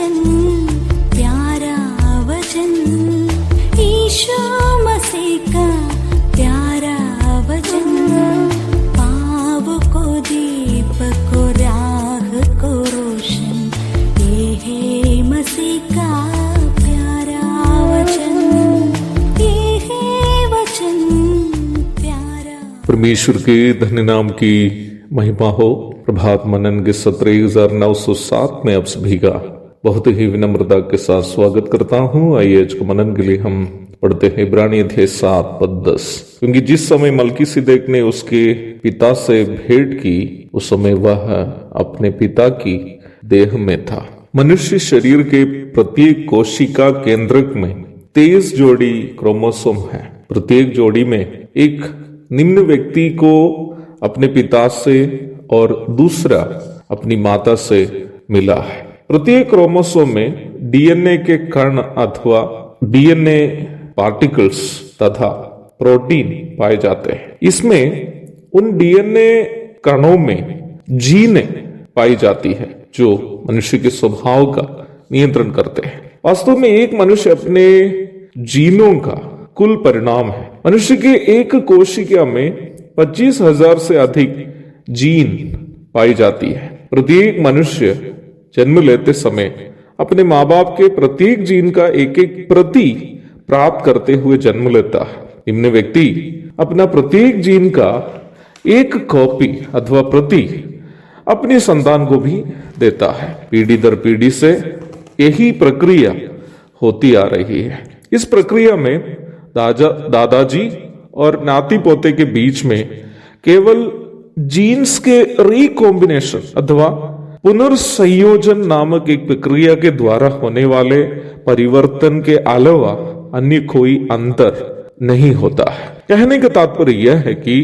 वचन, प्यारा वचन, ईशो मसीह का प्यारा वचन, पाव को दीप को राह को रोशन, ये है मसीह का प्यारा वचन, ये है वचन प्यारा। परमेश्वर के धन्य नाम की महिमा हो। प्रभात मनन के 17,907 में आप सभी का बहुत ही विनम्रता के साथ स्वागत करता हूँ। आइए आज के मनन के लिए हम पढ़ते हैं इब्रानी अध्याय 7 पद 10। क्योंकि जिस समय मलकीसिदक ने उसके पिता से भेंट की, उस समय वह अपने पिता की देह में था। मनुष्य शरीर के प्रत्येक कोशिका केंद्रक में 23 जोड़ी क्रोमोसोम है। प्रत्येक जोड़ी में एक निम्न व्यक्ति को अपने पिता से और दूसरा अपनी माता से मिला है। प्रत्येक क्रोमोसोम में डीएनए के कण अथवा डीएनए पार्टिकल्स तथा प्रोटीन पाए जाते हैं। इसमें उन डीएनए कणों में जीन पाई जाती है जो मनुष्य के स्वभाव का नियंत्रण करते हैं। वास्तव में एक मनुष्य अपने जीनों का कुल परिणाम है। मनुष्य के एक कोशिका में 25,000 से अधिक जीन पाई जाती है। प्रत्येक मनुष्य जन्म लेते समय अपने माँ बाप के प्रत्येक जीन का एक एक प्रति प्राप्त करते हुए जन्म लेता है। निम्न व्यक्ति अपना प्रत्येक जीन का एक कॉपी अथवा प्रति अपनी संतान को भी देता है। पीढ़ी दर पीढ़ी से यही प्रक्रिया होती आ रही है। इस प्रक्रिया में दादाजी और नाती पोते के बीच में केवल जीन्स के रिकॉम्बिनेशन अथवा पुनर्संयोजन नामक एक प्रक्रिया के द्वारा होने वाले परिवर्तन के अलावा अन्य कोई अंतर नहीं होता है। कहने का तात्पर्य यह है कि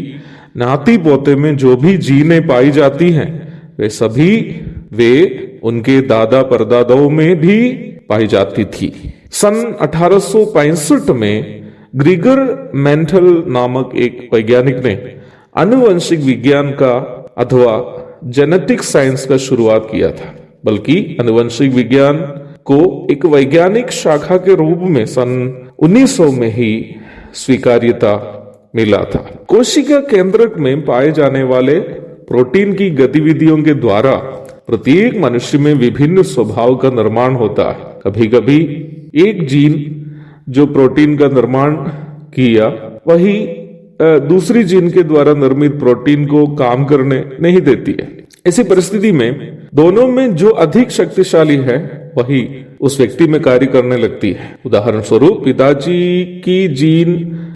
नाती पोते में जो भी जीनें पाई जाती हैं वे उनके दादा परदादाओं में भी पाई जाती थी। सन 1865 में ग्रीगर मेंटल नामक एक वैज्ञानिक ने आनुवंशिक विज्ञान का अथवा जेनेटिक साइंस का शुरुआत किया था। बल्कि आनुवंशिक विज्ञान को एक वैज्ञानिक शाखा के रूप में सन 1900 में ही स्वीकार्यता मिला था। कोशिका केंद्रक में पाए जाने वाले प्रोटीन की गतिविधियों के द्वारा प्रत्येक मनुष्य में विभिन्न स्वभाव का निर्माण होता है। कभी कभी एक जीन जो प्रोटीन का निर्माण किया वही दूसरी जीन के द्वारा निर्मित प्रोटीन को काम करने नहीं देती है। ऐसी परिस्थिति में दोनों में जो अधिक शक्तिशाली है वही उस व्यक्ति में कार्य करने लगती है। उदाहरण स्वरूप पिताजी की जीन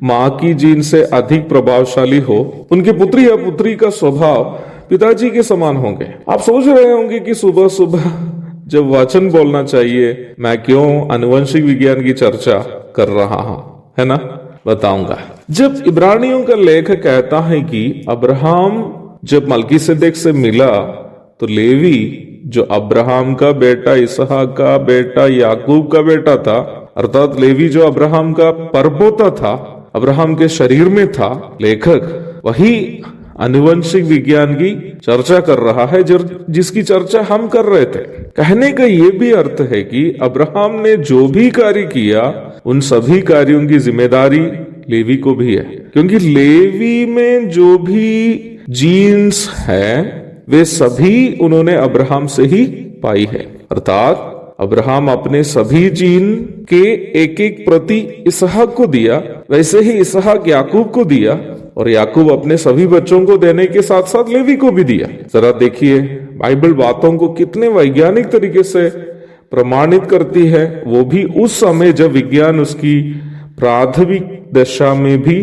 माँ की जीन से अधिक प्रभावशाली हो, उनके पुत्री या पुत्री का स्वभाव पिताजी के समान होंगे। आप सोच रहे होंगे कि सुबह सुबह जब वचन बोलना चाहिए मैं क्यों आनुवंशिक विज्ञान की चर्चा कर रहा हूं, है ना? बताऊंगा। जब इब्रानियों का लेख कहता है कि अब्राहम जब मलकीसिदक से मिला तो लेवी जो अब्राहम का बेटा, इसहाक का बेटा, याकूब का बेटा था, अर्थात लेवी जो अब्राहम का परपोता था, अब्राहम के शरीर में था, लेखक वही आनुवंशिक विज्ञान की चर्चा कर रहा है जिसकी चर्चा हम कर रहे थे। कहने का ये भी अर्थ है कि अब्राहम ने जो भी कार्य किया उन सभी कार्यों की जिम्मेदारी लेवी को भी है, क्योंकि लेवी में जो भी जीन्स है वे सभी उन्होंने अब्राहम से ही पाई है। अर्थात अब्राहम अपने सभी जीन के एक एक प्रति इसहाक को दिया, वैसे ही इसहाक याकूब को दिया और याकूब अपने सभी बच्चों को देने के साथ साथ लेवी को भी दिया। जरा देखिए बाइबल बातों को कितने वैज्ञानिक तरीके से प्रमाणित करती है, वो भी उस समय जब विज्ञान उसकी प्राथमिक दशा में भी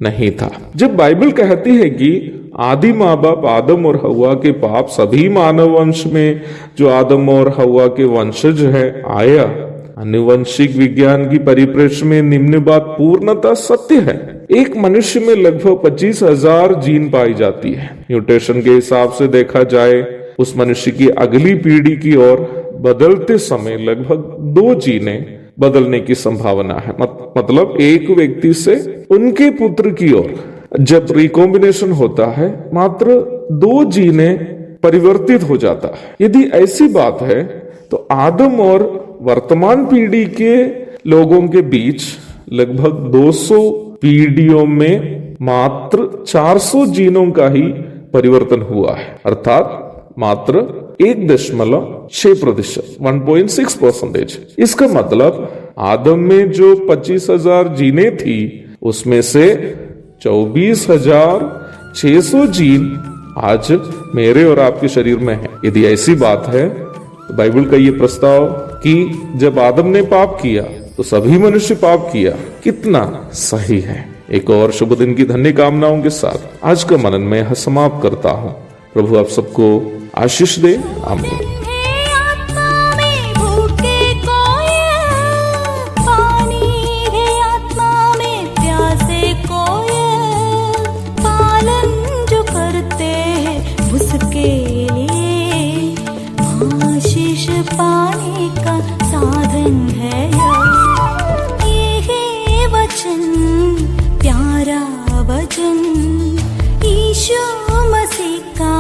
नहीं था। जब बाइबल कहती है कि आदि माँ बाप आदम और हव्वा के पाप सभी मानव वंश में जो आदम और हव्वा के वंशज है आया, आनुवंशिक विज्ञान की परिप्रेक्ष्य में निम्न बात पूर्णतः सत्य है। एक मनुष्य में लगभग 25,000 जीन पाई जाती है। म्यूटेशन के हिसाब से देखा जाए उस मनुष्य की अगली पीढ़ी की ओर बदलते समय लगभग 2 जीनें बदलने की संभावना है। मतलब एक व्यक्ति से उनके पुत्र की ओर जब रिकॉम्बिनेशन होता है मात्र 2 जीनें परिवर्तित हो जाता है। यदि ऐसी बात है तो आदम और वर्तमान पीढ़ी के लोगों के बीच लगभग 200 पीढ़ियों में मात्र 400 जीनों का ही परिवर्तन हुआ है, अर्थात मात्र 1.6%, 1.6%। इसका मतलब आदम में जो 25,000 जीनें थी उसमें से 24,600 जीन आज मेरे और आपके शरीर में है। यदि ऐसी बात है तो बाइबल का ये प्रस्ताव कि जब आदम ने पाप किया तो सभी मनुष्य पाप किया, कितना सही है। एक और शुभ दिन की धन्य कामनाओं के साथ आज का मनन में यह समाप्त करता हूँ। प्रभु आप सबको आशीष दे। आमीन। पाने का साधन है ये वचन, प्यारा वचन, यीशु मसीह का